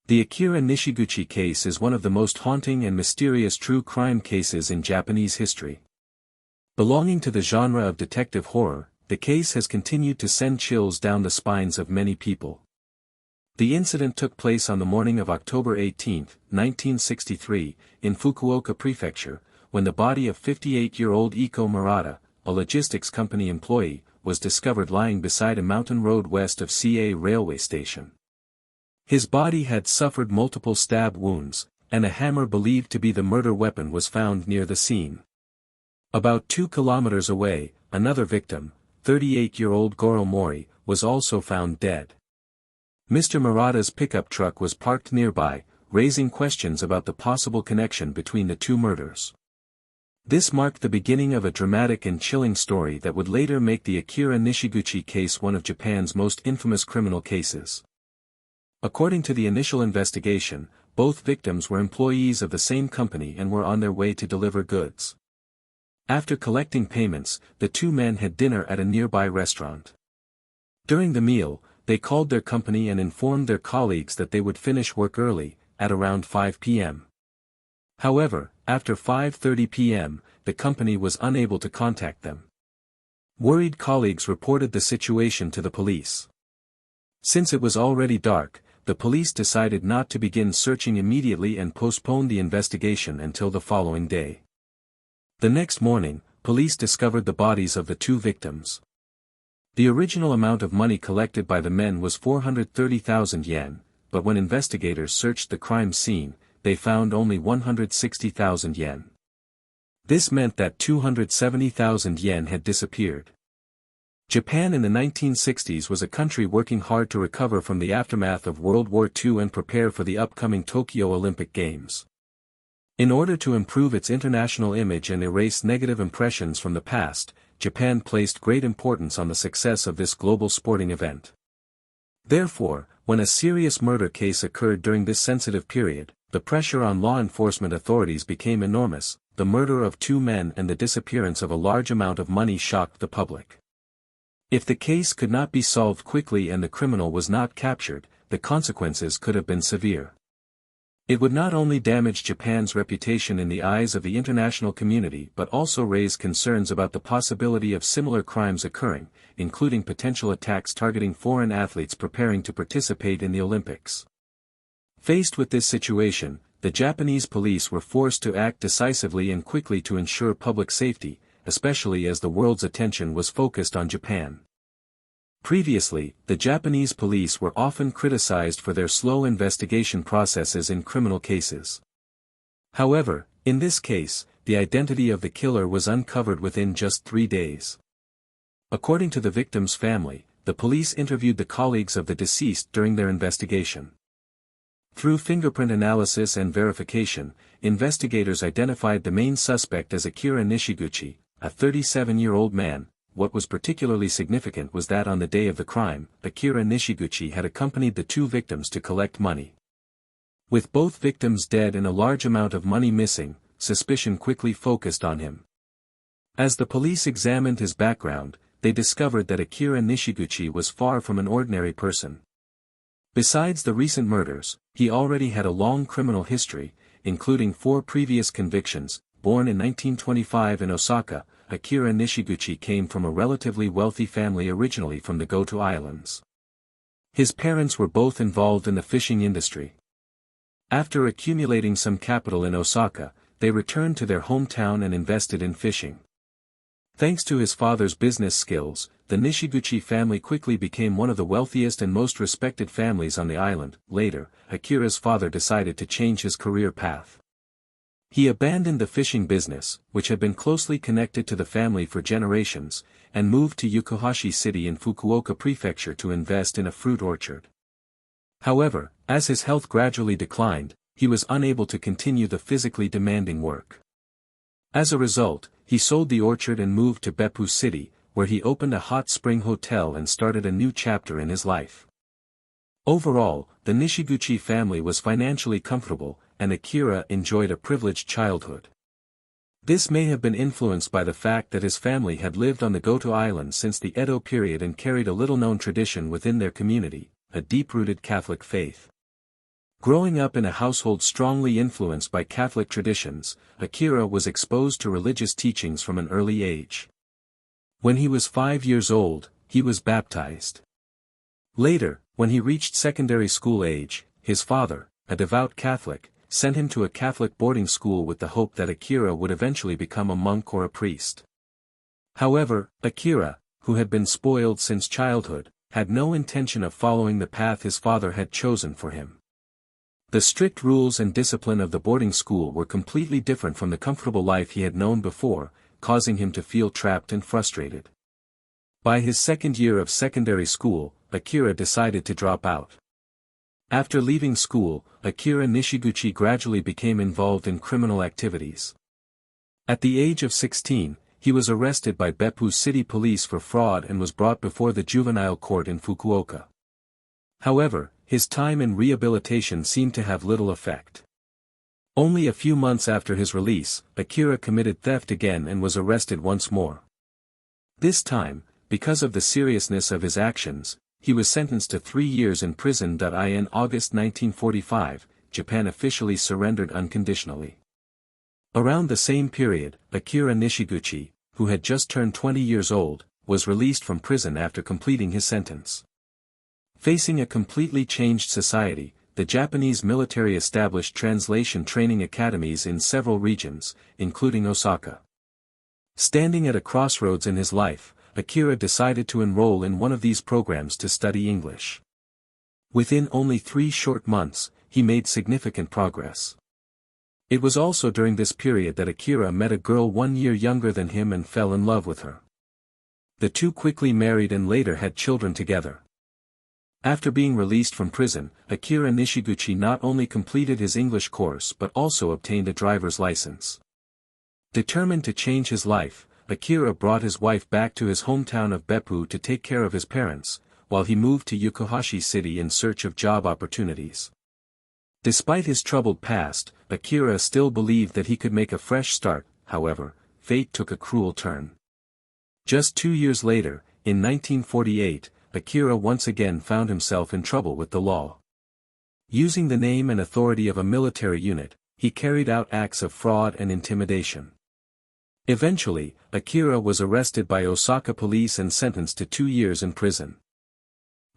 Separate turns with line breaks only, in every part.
The Akira Nishiguchi case is one of the most haunting and mysterious true crime cases in Japanese history. Belonging to the genre of detective horror, the case has continued to send chills down the spines of many people. The incident took place on the morning of October 18, 1963, in Fukuoka Prefecture, when the body of 58-year-old Iko Murata, a logistics company employee, was discovered lying beside a mountain road west of CA railway station. His body had suffered multiple stab wounds, and a hammer believed to be the murder weapon was found near the scene. About 2 kilometers away, another victim, 38-year-old Goro Mori, was also found dead. Mr. Murata's pickup truck was parked nearby, raising questions about the possible connection between the two murders. This marked the beginning of a dramatic and chilling story that would later make the Akira Nishiguchi case one of Japan's most infamous criminal cases. According to the initial investigation, both victims were employees of the same company and were on their way to deliver goods. After collecting payments, the two men had dinner at a nearby restaurant. During the meal, they called their company and informed their colleagues that they would finish work early, at around 5 p.m. However, after 5:30 p.m., the company was unable to contact them. Worried colleagues reported the situation to the police. Since it was already dark, the police decided not to begin searching immediately and postponed the investigation until the following day. The next morning, police discovered the bodies of the two victims. The original amount of money collected by the men was 430,000 yen, but when investigators searched the crime scene, they found only 160,000 yen. This meant that 270,000 yen had disappeared. Japan in the 1960s was a country working hard to recover from the aftermath of World War II and prepare for the upcoming Tokyo Olympic Games. In order to improve its international image and erase negative impressions from the past, Japan placed great importance on the success of this global sporting event. Therefore, when a serious murder case occurred during this sensitive period, the pressure on law enforcement authorities became enormous. The murder of two men and the disappearance of a large amount of money shocked the public. If the case could not be solved quickly and the criminal was not captured, the consequences could have been severe. It would not only damage Japan's reputation in the eyes of the international community but also raise concerns about the possibility of similar crimes occurring, including potential attacks targeting foreign athletes preparing to participate in the Olympics. Faced with this situation, the Japanese police were forced to act decisively and quickly to ensure public safety, especially as the world's attention was focused on Japan. Previously, the Japanese police were often criticized for their slow investigation processes in criminal cases. However, in this case, the identity of the killer was uncovered within just 3 days. According to the victim's family, the police interviewed the colleagues of the deceased during their investigation. Through fingerprint analysis and verification, investigators identified the main suspect as Akira Nishiguchi, a 37-year-old man. What was particularly significant was that on the day of the crime, Akira Nishiguchi had accompanied the two victims to collect money. With both victims dead and a large amount of money missing, suspicion quickly focused on him. As the police examined his background, they discovered that Akira Nishiguchi was far from an ordinary person. Besides the recent murders, he already had a long criminal history, including 4 previous convictions. Born in 1925 in Osaka, Akira Nishiguchi came from a relatively wealthy family originally from the Goto Islands. His parents were both involved in the fishing industry. After accumulating some capital in Osaka, they returned to their hometown and invested in fishing. Thanks to his father's business skills, the Nishiguchi family quickly became one of the wealthiest and most respected families on the island. Later, Akira's father decided to change his career path. He abandoned the fishing business, which had been closely connected to the family for generations, and moved to Yukuhashi City in Fukuoka Prefecture to invest in a fruit orchard. However, as his health gradually declined, he was unable to continue the physically demanding work. As a result, he sold the orchard and moved to Beppu City, where he opened a hot spring hotel and started a new chapter in his life. Overall, the Nishiguchi family was financially comfortable, and Akira enjoyed a privileged childhood. This may have been influenced by the fact that his family had lived on the Goto Islands since the Edo period and carried a little-known tradition within their community, a deep-rooted Catholic faith. Growing up in a household strongly influenced by Catholic traditions, Akira was exposed to religious teachings from an early age. When he was 5 years old, he was baptized. Later, when he reached secondary school age, his father, a devout Catholic, sent him to a Catholic boarding school with the hope that Akira would eventually become a monk or a priest. However, Akira, who had been spoiled since childhood, had no intention of following the path his father had chosen for him. The strict rules and discipline of the boarding school were completely different from the comfortable life he had known before, causing him to feel trapped and frustrated. By his second year of secondary school, Akira decided to drop out. After leaving school, Akira Nishiguchi gradually became involved in criminal activities. At the age of 16, he was arrested by Beppu City Police for fraud and was brought before the juvenile court in Fukuoka. However, his time in rehabilitation seemed to have little effect. Only a few months after his release, Akira committed theft again and was arrested once more. This time, because of the seriousness of his actions, he was sentenced to 3 years in prison. In August 1945, Japan officially surrendered unconditionally. Around the same period, Akira Nishiguchi, who had just turned 20 years old, was released from prison after completing his sentence. Facing a completely changed society, the Japanese military established translation training academies in several regions, including Osaka. Standing at a crossroads in his life, Akira decided to enroll in one of these programs to study English. Within only 3 short months, he made significant progress. It was also during this period that Akira met a girl 1 year younger than him and fell in love with her. The two quickly married and later had children together. After being released from prison, Akira Nishiguchi not only completed his English course but also obtained a driver's license. Determined to change his life, Akira brought his wife back to his hometown of Beppu to take care of his parents, while he moved to Yokohashi City in search of job opportunities. Despite his troubled past, Akira still believed that he could make a fresh start. However, fate took a cruel turn. Just 2 years later, in 1948, Akira once again found himself in trouble with the law. Using the name and authority of a military unit, he carried out acts of fraud and intimidation. Eventually, Akira was arrested by Osaka police and sentenced to 2 years in prison.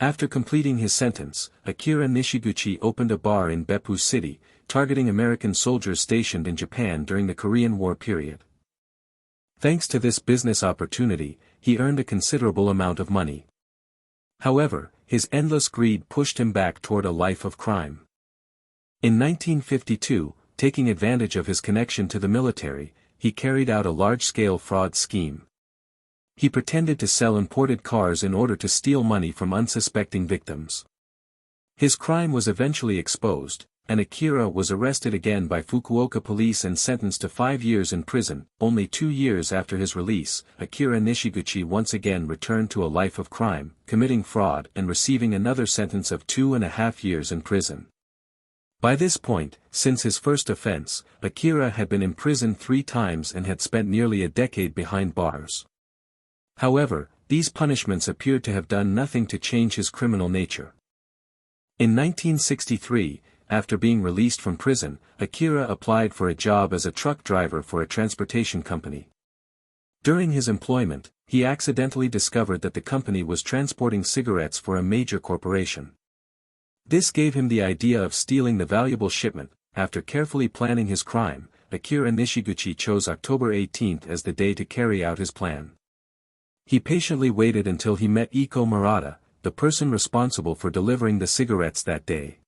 After completing his sentence, Akira Nishiguchi opened a bar in Beppu City, targeting American soldiers stationed in Japan during the Korean War period. Thanks to this business opportunity, he earned a considerable amount of money. However, his endless greed pushed him back toward a life of crime. In 1952, taking advantage of his connection to the military, he carried out a large-scale fraud scheme. He pretended to sell imported cars in order to steal money from unsuspecting victims. His crime was eventually exposed, and Akira was arrested again by Fukuoka police and sentenced to 5 years in prison. Only 2 years after his release, Akira Nishiguchi once again returned to a life of crime, committing fraud and receiving another sentence of 2.5 years in prison. By this point, since his first offense, Akira had been imprisoned 3 times and had spent nearly a decade behind bars. However, these punishments appeared to have done nothing to change his criminal nature. In 1963, after being released from prison, Akira applied for a job as a truck driver for a transportation company. During his employment, he accidentally discovered that the company was transporting cigarettes for a major corporation. This gave him the idea of stealing the valuable shipment. After carefully planning his crime, Akira Nishiguchi chose October 18 as the day to carry out his plan. He patiently waited until he met Iko Murata, the person responsible for delivering the cigarettes that day.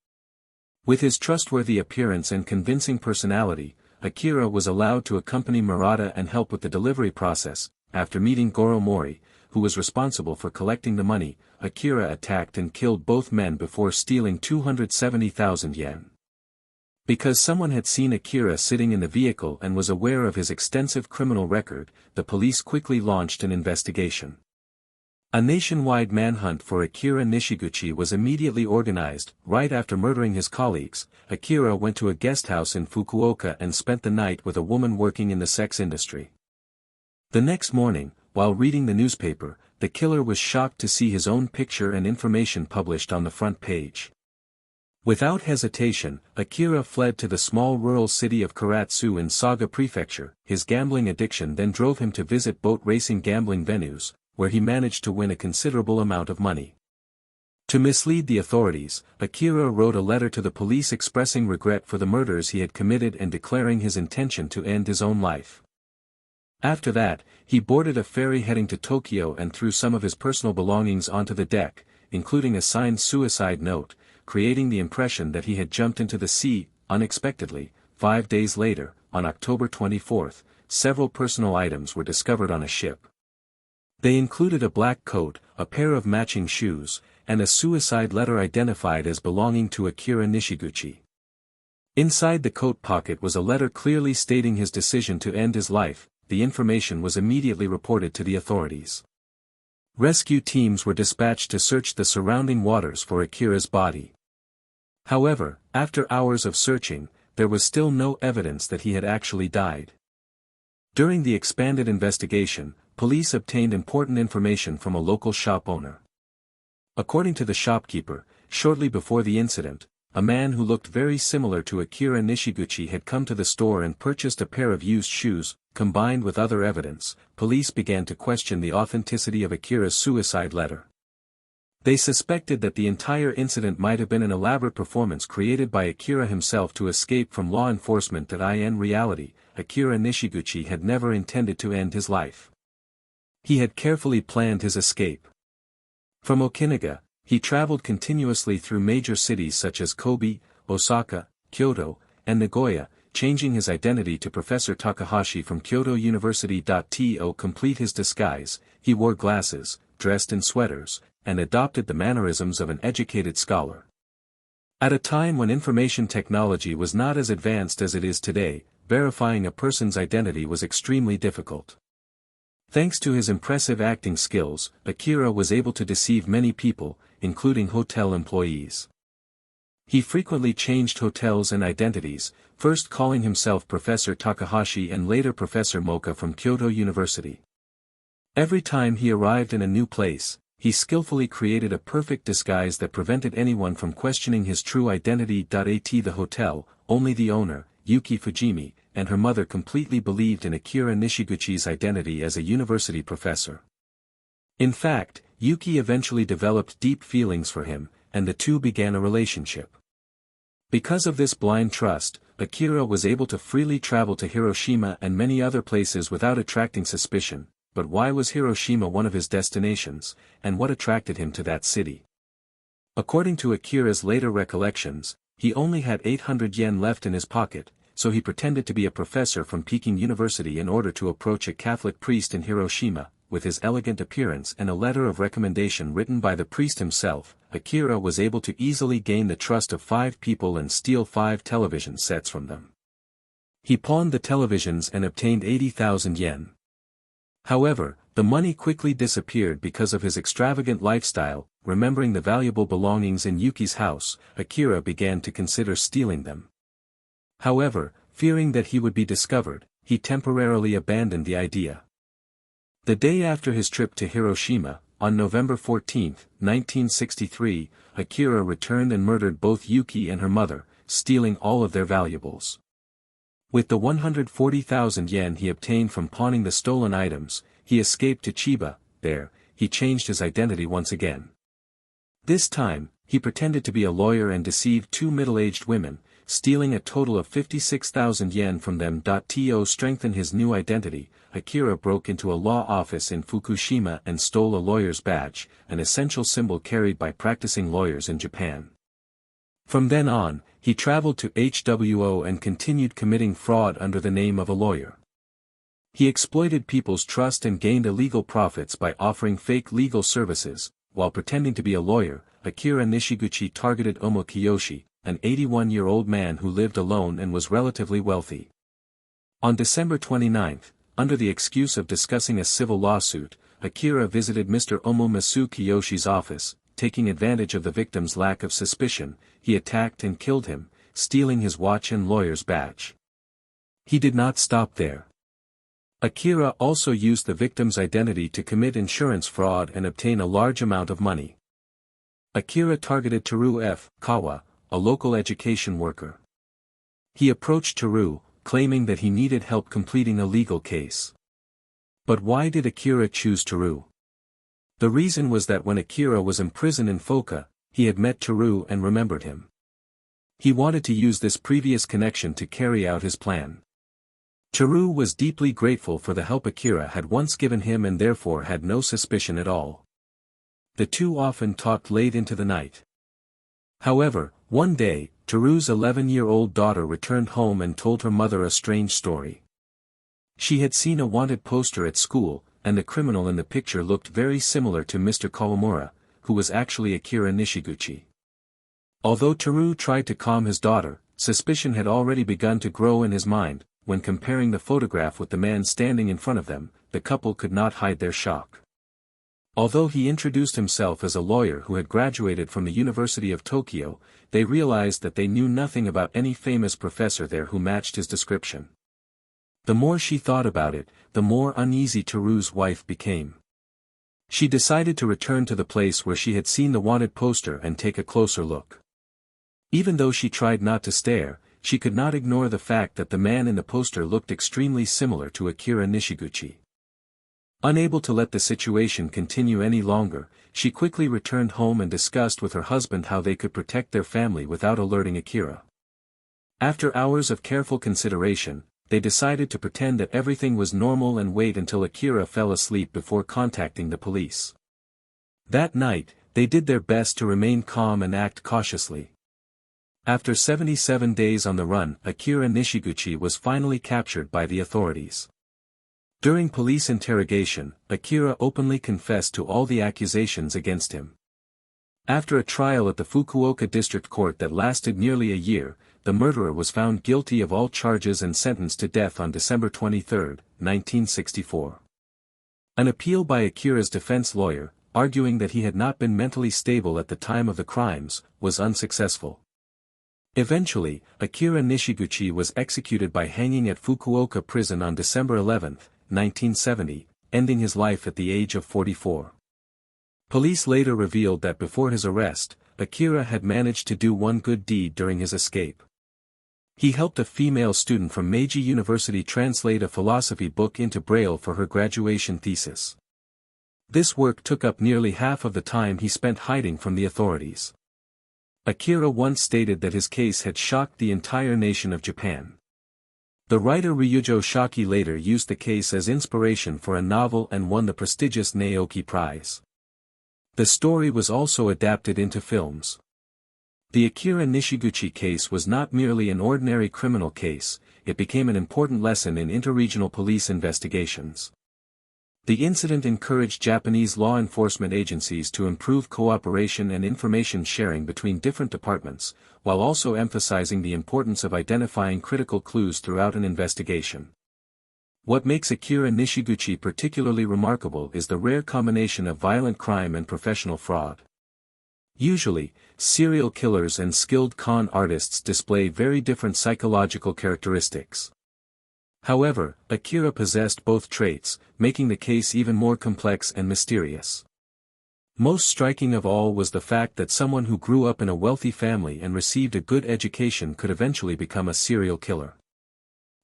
With his trustworthy appearance and convincing personality, Akira was allowed to accompany Murata and help with the delivery process. After meeting Goro Mori, who was responsible for collecting the money, Akira attacked and killed both men before stealing 270,000 yen. Because someone had seen Akira sitting in the vehicle and was aware of his extensive criminal record, the police quickly launched an investigation. A nationwide manhunt for Akira Nishiguchi was immediately organized. Right after murdering his colleagues, Akira went to a guest house in Fukuoka and spent the night with a woman working in the sex industry. The next morning, while reading the newspaper, the killer was shocked to see his own picture and information published on the front page. Without hesitation, Akira fled to the small rural city of Karatsu in Saga Prefecture. His gambling addiction then drove him to visit boat racing gambling venues, where he managed to win a considerable amount of money. To mislead the authorities, Akira wrote a letter to the police expressing regret for the murders he had committed and declaring his intention to end his own life. After that, he boarded a ferry heading to Tokyo and threw some of his personal belongings onto the deck, including a signed suicide note, creating the impression that he had jumped into the sea. Unexpectedly, 5 days later, on October 24, several personal items were discovered on a ship. They included a black coat, a pair of matching shoes, and a suicide letter identified as belonging to Akira Nishiguchi. Inside the coat pocket was a letter clearly stating his decision to end his life. The information was immediately reported to the authorities. Rescue teams were dispatched to search the surrounding waters for Akira's body. However, after hours of searching, there was still no evidence that he had actually died. During the expanded investigation, police obtained important information from a local shop owner. According to the shopkeeper, shortly before the incident, a man who looked very similar to Akira Nishiguchi had come to the store and purchased a pair of used shoes. Combined with other evidence, police began to question the authenticity of Akira's suicide letter. They suspected that the entire incident might have been an elaborate performance created by Akira himself to escape from law enforcement. In reality, Akira Nishiguchi had never intended to end his life. He had carefully planned his escape. From Okinawa, he traveled continuously through major cities such as Kobe, Osaka, Kyoto, and Nagoya, changing his identity to Professor Takahashi from Kyoto University. To complete his disguise, he wore glasses, dressed in sweaters, and adopted the mannerisms of an educated scholar. At a time when information technology was not as advanced as it is today, verifying a person's identity was extremely difficult. Thanks to his impressive acting skills, Akira was able to deceive many people, including hotel employees. He frequently changed hotels and identities, first calling himself Professor Takahashi and later Professor Moka from Kyoto University. Every time he arrived in a new place, he skillfully created a perfect disguise that prevented anyone from questioning his true identity. At the hotel, only the owner, Yuki Fujimi, and her mother completely believed in Akira Nishiguchi's identity as a university professor. In fact, Yuki eventually developed deep feelings for him, and the two began a relationship. Because of this blind trust, Akira was able to freely travel to Hiroshima and many other places without attracting suspicion. But why was Hiroshima one of his destinations, and what attracted him to that city? According to Akira's later recollections, he only had 800 yen left in his pocket, so he pretended to be a professor from Peking University in order to approach a Catholic priest in Hiroshima. With his elegant appearance and a letter of recommendation written by the priest himself, Akira was able to easily gain the trust of 5 people and steal 5 television sets from them. He pawned the televisions and obtained 80,000 yen. However, the money quickly disappeared because of his extravagant lifestyle. Remembering the valuable belongings in Yuki's house, Akira began to consider stealing them. However, fearing that he would be discovered, he temporarily abandoned the idea. The day after his trip to Hiroshima, on November 14, 1963, Akira returned and murdered both Yuki and her mother, stealing all of their valuables. With the 140,000 yen he obtained from pawning the stolen items, he escaped to Chiba. There, he changed his identity once again. This time, he pretended to be a lawyer and deceived 2 middle-aged women, stealing a total of 56,000 yen from them. To strengthen his new identity, Akira broke into a law office in Fukushima and stole a lawyer's badge, an essential symbol carried by practicing lawyers in Japan. From then on, he traveled to HWO and continued committing fraud under the name of a lawyer. He exploited people's trust and gained illegal profits by offering fake legal services. While pretending to be a lawyer, Akira Nishiguchi targeted Omo Kiyoshi, an 81-year-old man who lived alone and was relatively wealthy. On December 29, under the excuse of discussing a civil lawsuit, Akira visited Mr. Omomasu Kiyoshi's office. Taking advantage of the victim's lack of suspicion, he attacked and killed him, stealing his watch and lawyer's badge. He did not stop there. Akira also used the victim's identity to commit insurance fraud and obtain a large amount of money. Akira targeted Teru F. Kawa, a local education worker. He approached Teru, claiming that he needed help completing a legal case. But why did Akira choose Teru? The reason was that when Akira was imprisoned in Fuka, he had met Teru and remembered him. He wanted to use this previous connection to carry out his plan. Teru was deeply grateful for the help Akira had once given him and therefore had no suspicion at all. The two often talked late into the night. However, one day, Teru's 11-year-old daughter returned home and told her mother a strange story. She had seen a wanted poster at school, and the criminal in the picture looked very similar to Mr. Kawamura, who was actually Akira Nishiguchi. Although Teru tried to calm his daughter, suspicion had already begun to grow in his mind. When comparing the photograph with the man standing in front of them, the couple could not hide their shock. Although he introduced himself as a lawyer who had graduated from the University of Tokyo, they realized that they knew nothing about any famous professor there who matched his description. The more she thought about it, the more uneasy Teru's wife became. She decided to return to the place where she had seen the wanted poster and take a closer look. Even though she tried not to stare, she could not ignore the fact that the man in the poster looked extremely similar to Akira Nishiguchi. Unable to let the situation continue any longer, she quickly returned home and discussed with her husband how they could protect their family without alerting Akira. After hours of careful consideration, they decided to pretend that everything was normal and wait until Akira fell asleep before contacting the police. That night, they did their best to remain calm and act cautiously. After 77 days on the run, Akira Nishiguchi was finally captured by the authorities. During police interrogation, Akira openly confessed to all the accusations against him. After a trial at the Fukuoka District Court that lasted nearly a year, the murderer was found guilty of all charges and sentenced to death on December 23, 1964. An appeal by Akira's defense lawyer, arguing that he had not been mentally stable at the time of the crimes, was unsuccessful. Eventually, Akira Nishiguchi was executed by hanging at Fukuoka prison on December 11, 1970, ending his life at the age of 44. Police later revealed that before his arrest, Akira had managed to do one good deed during his escape. He helped a female student from Meiji University translate a philosophy book into Braille for her graduation thesis. This work took up nearly half of the time he spent hiding from the authorities. Akira once stated that his case had shocked the entire nation of Japan. The writer Ryujo Shaki later used the case as inspiration for a novel and won the prestigious Naoki Prize. The story was also adapted into films. The Akira Nishiguchi case was not merely an ordinary criminal case, it became an important lesson in interregional police investigations. The incident encouraged Japanese law enforcement agencies to improve cooperation and information sharing between different departments, while also emphasizing the importance of identifying critical clues throughout an investigation. What makes Akira Nishiguchi particularly remarkable is the rare combination of violent crime and professional fraud. Usually, serial killers and skilled con artists display very different psychological characteristics. However, Akira possessed both traits, making the case even more complex and mysterious. Most striking of all was the fact that someone who grew up in a wealthy family and received a good education could eventually become a serial killer.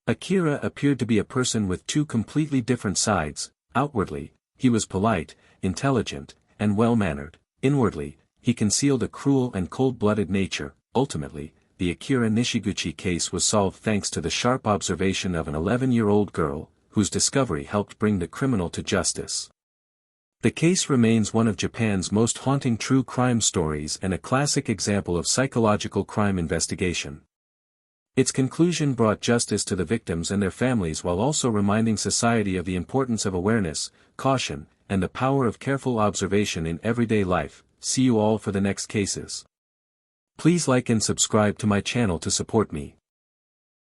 Akira appeared to be a person with two completely different sides. Outwardly, he was polite, intelligent, and well-mannered. Inwardly, he concealed a cruel and cold-blooded nature. Ultimately, the Akira Nishiguchi case was solved thanks to the sharp observation of an 11-year-old girl, whose discovery helped bring the criminal to justice. The case remains one of Japan's most haunting true crime stories and a classic example of psychological crime investigation. Its conclusion brought justice to the victims and their families while also reminding society of the importance of awareness, caution, and the power of careful observation in everyday life. See you all for the next cases. Please like and subscribe to my channel to support me.